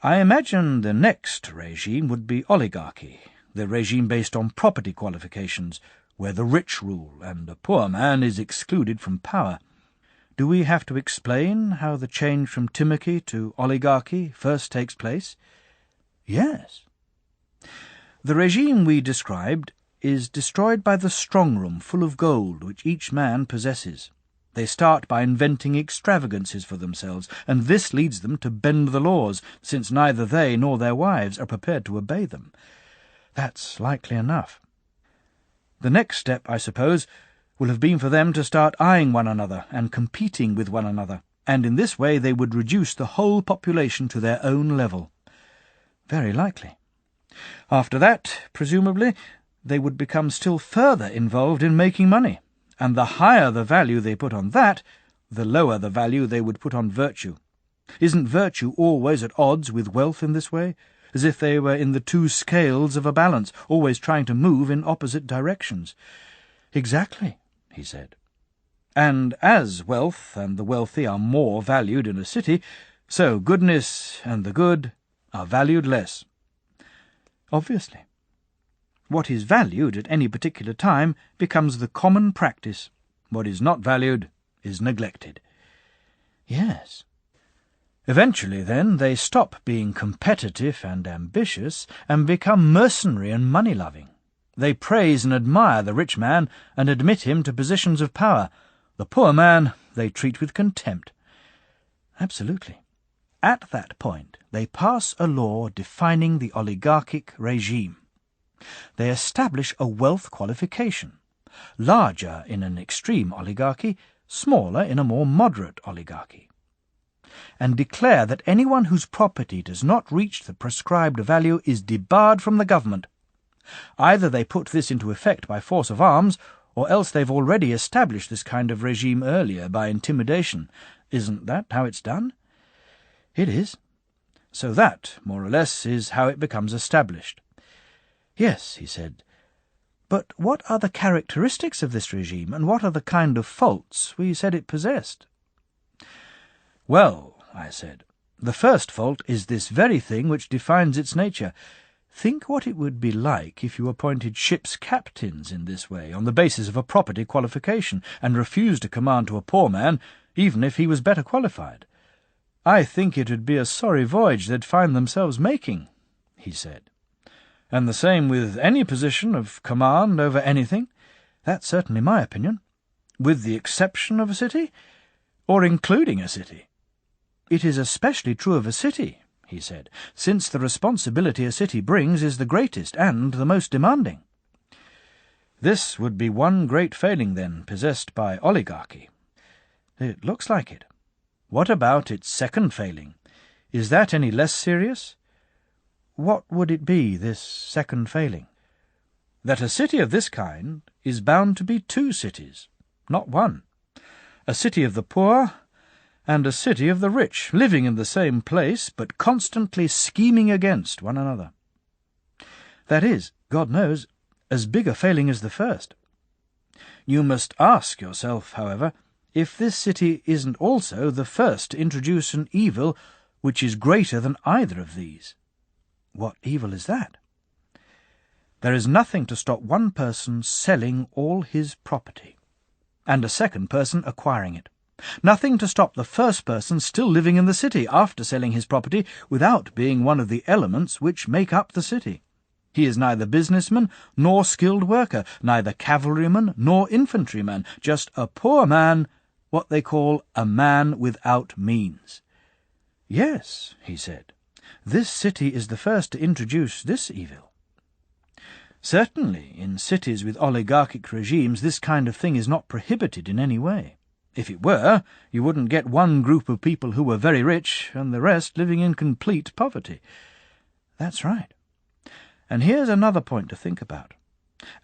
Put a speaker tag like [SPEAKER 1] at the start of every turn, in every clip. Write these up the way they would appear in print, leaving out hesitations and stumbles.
[SPEAKER 1] I imagine the next regime would be oligarchy, the regime based on property qualifications, where the rich rule and a poor man is excluded from power. Do we have to explain how the change from timachy to oligarchy first takes place? Yes. The regime we described is destroyed by the strong room full of gold which each man possesses. They start by inventing extravagances for themselves, and this leads them to bend the laws, since neither they nor their wives are prepared to obey them. That's likely enough. The next step, I suppose, will have been for them to start eyeing one another and competing with one another, and in this way they would reduce the whole population to their own level. Very likely. After that, presumably, they would become still further involved in making money, and the higher the value they put on that, the lower the value they would put on virtue. Isn't virtue always at odds with wealth in this way, as if they were in the two scales of a balance, always trying to move in opposite directions? Exactly, he said. And as wealth and the wealthy are more valued in a city, so goodness and the good are valued less. Obviously. What is valued at any particular time becomes the common practice. What is not valued is neglected. Yes. Eventually, then, they stop being competitive and ambitious and become mercenary and money-loving. They praise and admire the rich man and admit him to positions of power. The poor man they treat with contempt. Absolutely. At that point, they pass a law defining the oligarchic regime. They establish a wealth qualification, larger in an extreme oligarchy, smaller in a more moderate oligarchy, and declare that anyone whose property does not reach the prescribed value is debarred from the government. Either they put this into effect by force of arms, or else they've already established this kind of regime earlier by intimidation. Isn't that how it's done? It is. So that, more or less, is how it becomes established. Yes, he said. But what are the characteristics of this regime, and what are the kind of faults we said it possessed? Well, I said, the first fault is this very thing which defines its nature. Think what it would be like if you appointed ship's captains in this way, on the basis of a property qualification, and refused to command to a poor man, even if he was better qualified. I think it would be a sorry voyage they'd find themselves making, he said. And the same with any position of command over anything. That's certainly my opinion. With the exception of a city, or including a city. It is especially true of a city, he said, since the responsibility a city brings is the greatest and the most demanding. This would be one great failing, then, possessed by oligarchy. It looks like it. What about its second failing? Is that any less serious? What would it be, this second failing? That a city of this kind is bound to be two cities, not one. A city of the poor and a city of the rich, living in the same place, but constantly scheming against one another. That is, God knows, as big a failing as the first. You must ask yourself, however, if this city isn't also the first to introduce an evil which is greater than either of these. What evil is that? There is nothing to stop one person selling all his property, and a second person acquiring it. Nothing to stop the first person still living in the city after selling his property without being one of the elements which make up the city. He is neither businessman nor skilled worker, neither cavalryman nor infantryman, just a poor man, what they call a man without means. Yes, he said, this city is the first to introduce this evil. Certainly, in cities with oligarchic regimes, this kind of thing is not prohibited in any way. If it were, you wouldn't get one group of people who were very rich and the rest living in complete poverty. That's right. And here's another point to think about.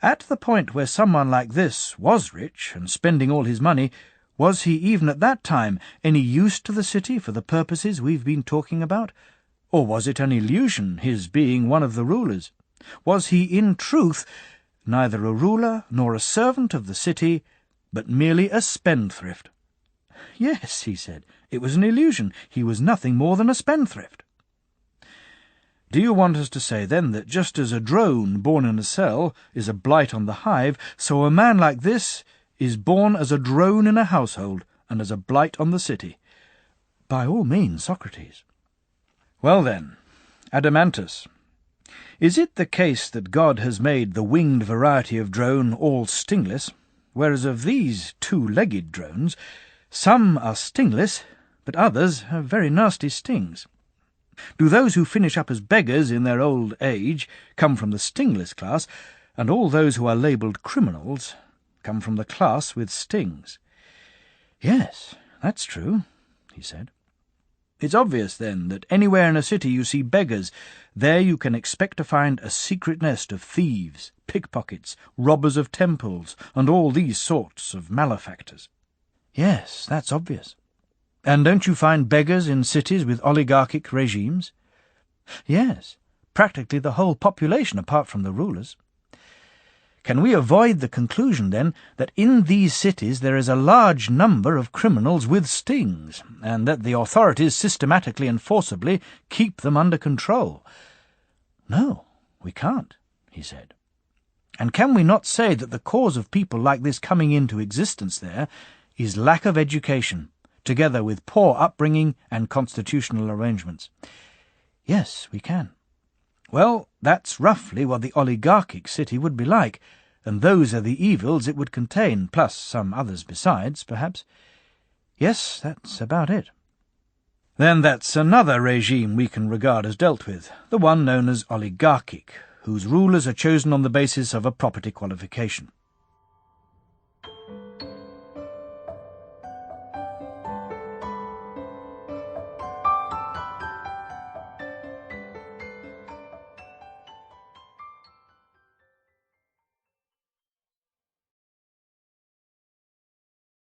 [SPEAKER 1] At the point where someone like this was rich and spending all his money, was he even at that time any use to the city for the purposes we've been talking about? Or was it an illusion, his being one of the rulers? Was he in truth neither a ruler nor a servant of the city, but merely a spendthrift? Yes, he said, it was an illusion. He was nothing more than a spendthrift. Do you want us to say, then, that just as a drone born in a cell is a blight on the hive, so a man like this is born as a drone in a household, and as a blight on the city? By all means, Socrates. Well then, Adamantus, is it the case that God has made the winged variety of drone all stingless, whereas of these two-legged drones, some are stingless, but others have very nasty stings? Do those who finish up as beggars in their old age come from the stingless class, and all those who are labelled criminals come from the class with stings? Yes, that's true, he said. It's obvious, then, that anywhere in a city you see beggars, there you can expect to find a secret nest of thieves, pickpockets, robbers of temples, and all these sorts of malefactors. Yes, that's obvious. And don't you find beggars in cities with oligarchic regimes? Yes, practically the whole population apart from the rulers. Can we avoid the conclusion, then, that in these cities there is a large number of criminals with stings, and that the authorities systematically and forcibly keep them under control? No, we can't, he said. And can we not say that the cause of people like this coming into existence there is lack of education, together with poor upbringing and constitutional arrangements? Yes, we can. Well, that's roughly what the oligarchic city would be like, and those are the evils it would contain, plus some others besides, perhaps. Yes, that's about it. Then that's another regime we can regard as dealt with, the one known as oligarchic, whose rulers are chosen on the basis of a property qualification.